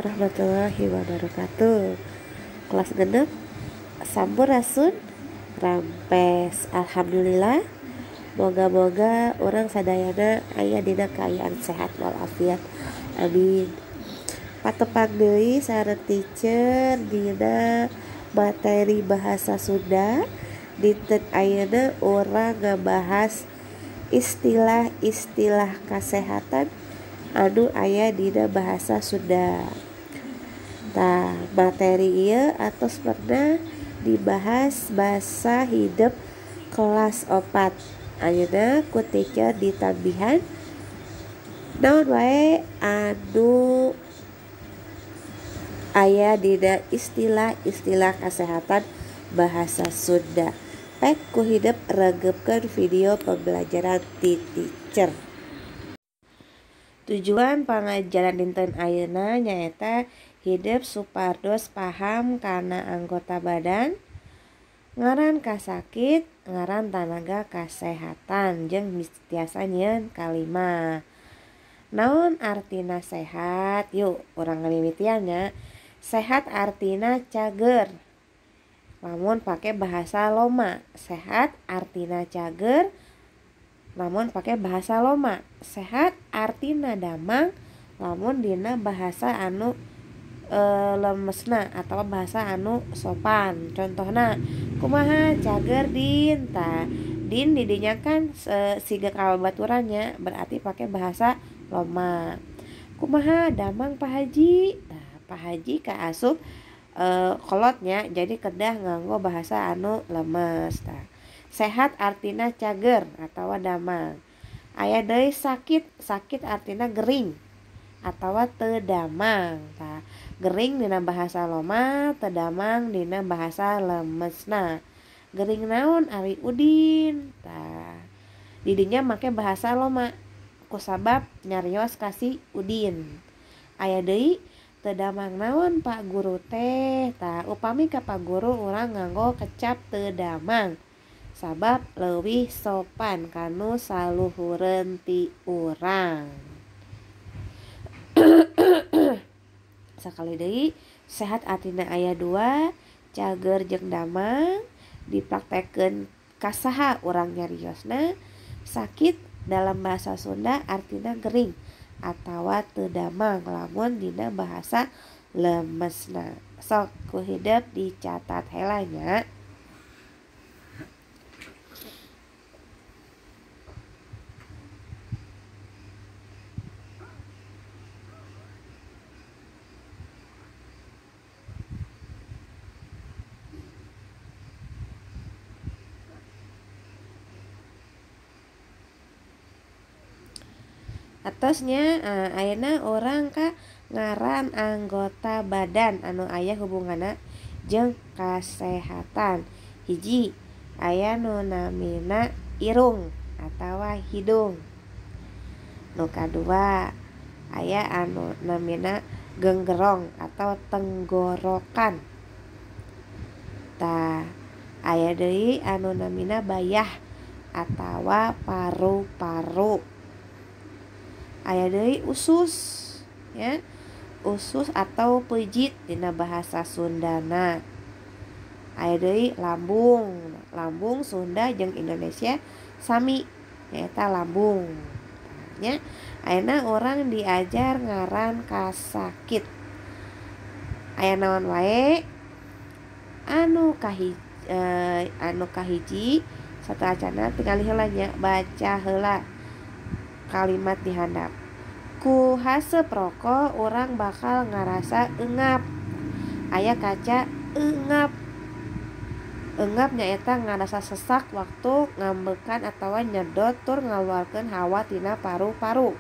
warahmatullahi wabarakatuh. Kelas genep sampurasun rampes. Alhamdulillah. Moga-moga orang sadayana aya dina kaayaan sehat walafiat. Amin. Patepang deui sareng teacher dina materi bahasa Sunda. Dinten ayeuna orang ngebahas istilah-istilah kesehatan anu aya dina bahasa Sunda. Tah, materi ieu atos pernah dibahas bahasa hidup kelas 4. Ayeuna ku teacher ditambihan naon wae anu aya dina istilah-istilah kesehatan bahasa Sunda. Pek ku hidup regepkeun video pembelajaran ti teacher. Tujuan pengajaran dinten ayeuna nyaeta hidup supados paham kana anggota badan, ngaran kasakit, ngaran tanaga kasehatan, jeung tiasa nyieun kalimah. Naon artina sehat? Yuk, urang ngamimitiannya. Sehat artina cager. Lamun pake bahasa Loma, sehat artina cager. Lamun pake bahasa Loma, sehat artina damang. Lamun dina bahasa anu lemesna atau bahasa anu sopan. Contohna, kumaha cager din? Tah, din didinya kan siga kabaturannya berarti pakai bahasa Loma. Kumaha damang Pak Haji? Tah, Pak Haji kaasup kolotnya jadi kedah nganggo bahasa anu lemes. Tah, sehat artina cager atau damang. Aya deui sakit artina gering atau teu damang. Tah, gering dina bahasa Loma, teu damang dina bahasa lemesna. Gering naon ari udin? Tah, didinya make bahasa Loma kusabab nyarios kasih udin. Aya deui teu damang naon Pak Guru teh? Tah, upami ka Pak Guru urang nganggo kecap teu damang sabab leuwih sopan kanu saluhureun ti urang. Sakali deui sehat artina aya 2, cager jeung damang. Dipraktekeun kasaha urang nyariosna? Sakit dalam bahasa Sunda artina gering atawa teu damang lamun dina bahasa lemesna. Sok ku hidup dicatat heula nya. Atosnya ayeuna orang ka ngaran anggota badan anu aya hubunganna jeung kasehatan. Hiji, aya nu namina irung atawa hidung. Nu kadua, aya anu namina genggerong atau tenggorokan. Tah, aya deui anu namina bayah atawa paru-paru. Aya deui usus, ya. Usus atau peujit dina bahasa Sundana. Aya deui lambung. Lambung Sunda jeung Indonesia sami, nyaeta lambung. Nya, ayeuna orang diajar ngaran kasakit. Aya naon wae anu kahiji sateuacanna tingali heula nya, baca heula kalimat di handap. Ku haseup rokok urang bakal ngarasa eungap. Aya kaca eungap. Eungap nyaeta ngarasa sesak waktu ngambeukan atawa nyedot tur ngaluarkeun hawa tina paru-paru.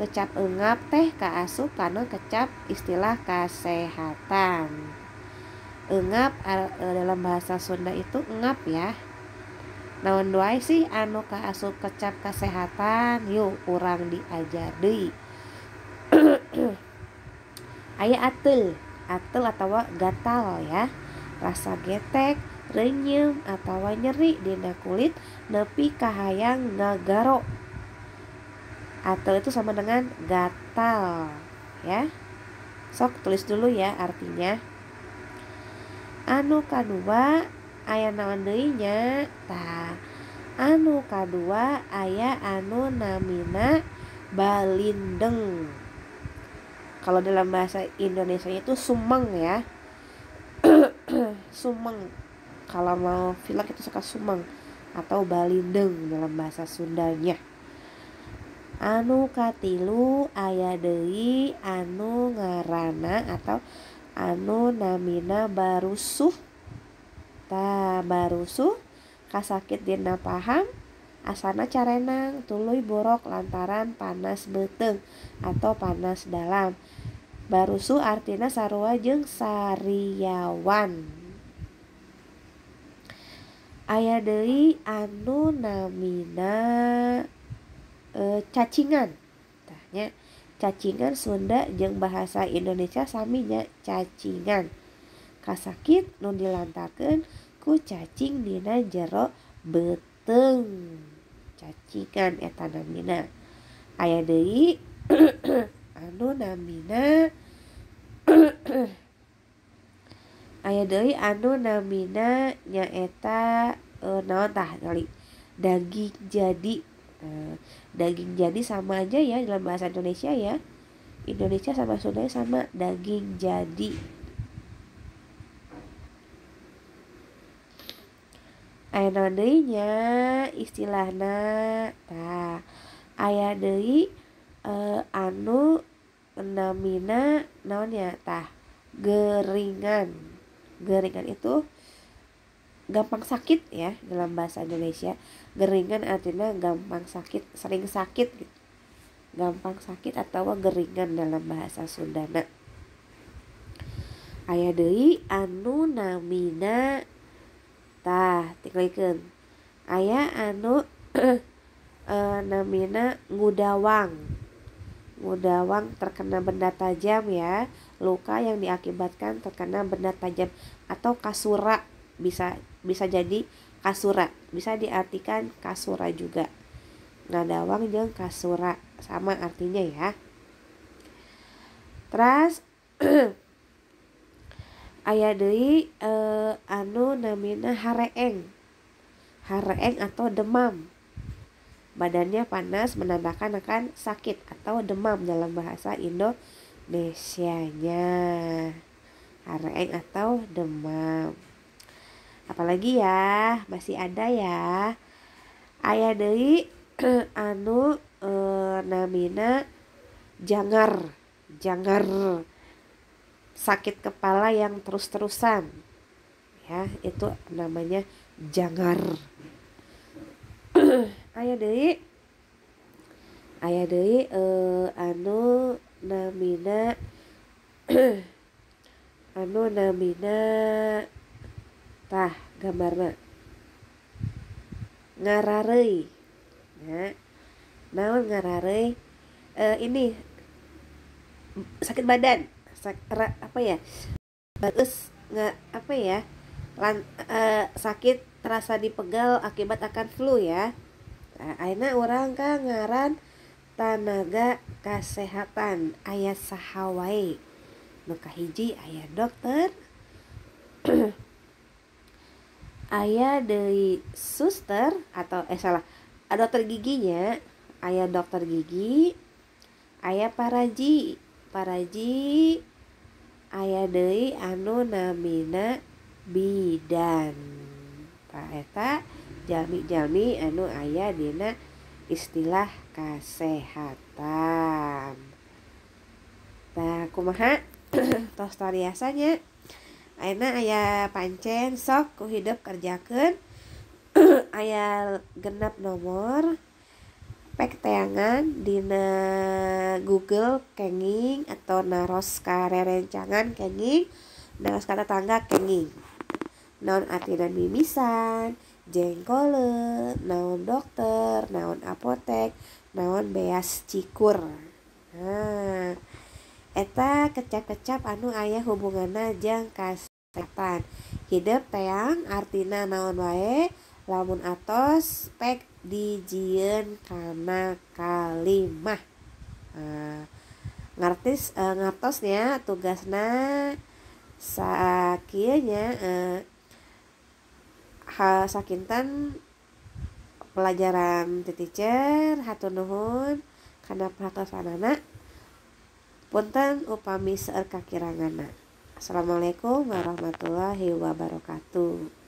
Kecap eungap teh kaasup kana kecap istilah kasehatan. Eungap dalam bahasa Sunda itu eungap ya. Naon wae sih anu kaasup kecap kasehatan? Yuk urang diajar deui. Aya ateul atawa gatal ya. Rasa getek, renyem atawa nyeri dina kulit nepi ka hayang ngagaro. Ateul itu sama dengan gatal ya. Sok tulis dulu ya artinya. Anu kadua aya naon deui nya? Tah, anu kadua aya anu namina balindeng. Kalau dalam bahasa Indonesia itu sumeng ya. Sumeng. Kalau mau pilek itu suka sumeng atau balindeng dalam bahasa Sundanya. Anu katilu aya deui anu ngaranna atau anu namina barusuh. Tah, barusuh kasakit dina paham asana carenang tuluy borok lantaran panas beuteung atau panas dalam. Barusuh artina sarua jeung sariawan. Aya deui anu namina cacingan. Tahnya cacingan Sunda jeung bahasa Indonesia sami nya cacingan. Kasakit nu dilantakeun ku cacing dina jero beuteung. Cacingan eta namina. Aya deui anu namina aya deui anu namina nyaeta naon tah kali daging jadi. Daging jadi sama aja ya dalam bahasa Indonesia ya. Indonesia sama Sunda sama, daging jadi. Aya naon deui nya istilahna? Tah, aya deui anu namina naon ya? Tah, geringan. Geringan itu gampang sakit ya dalam bahasa Indonesia. Geringan artinya gampang sakit, sering sakit gitu. Gampang sakit atau geringan dalam bahasa Sundana. Aya deui anu namina tah tiklikeun. Aya anu namina ngudawang. Ngudawang terkena benda tajam ya. Luka yang diakibatkan terkena benda tajam atau kasura, bisa jadi kasura, bisa diartikan kasura juga. Ngadawang jeung kasura sama artinya ya. Terus aya deui anu namina hareeng. Hareeng atau demam. Badannya panas menandakan akan sakit atau demam dalam bahasa Indonesianya. Hareeng atau demam. Apalagi ya, masih ada ya. Aya deui anu namina jangar. Jangar. Sakit kepala yang terus-terusan. Ya, itu namanya jangar. Aya deui anu namina tah gambarna ngarareuy. Nah, naon ngarareuy? Ini sakit badan, apa ya? Bagus nggak apa ya? Sakit terasa dipegal akibat akan flu ya. Nah, ayeuna urang ka ngaran tanaga kasehatan aya saha wae. Nu kahiji aya dokter, aya deui suster atau dokter giginya, aya dokter gigi, aya paraji, aya deui anu namina bidan. Tah eta jalmi-jalmi anu aya dina istilah kasehatan. Tah kumaha tos tariasanya? Ayeuna aya pancen sok ku hidup kerjakeun. Aya genep nomor pek teangan dina Google kenging atau naros ka rerencangan kenging, naros ka tetangga kenging. Naon artina mimisan, jengkole, naon dokter, naon apotek, naon beas cikur. Nah, eta kecap-kecap anu aya hubunganna jeung kasehatan. Hideuk teang artina naon wae lamun atos pek dijieun kana kalimah. ngartosnya tugasna sakieu nya sakinten pelajaran ti teacher. Hatur nuhun kana perhatosanana. Punten upami seueur kakiranganna. Assalamualaikum warahmatullahi wabarakatuh.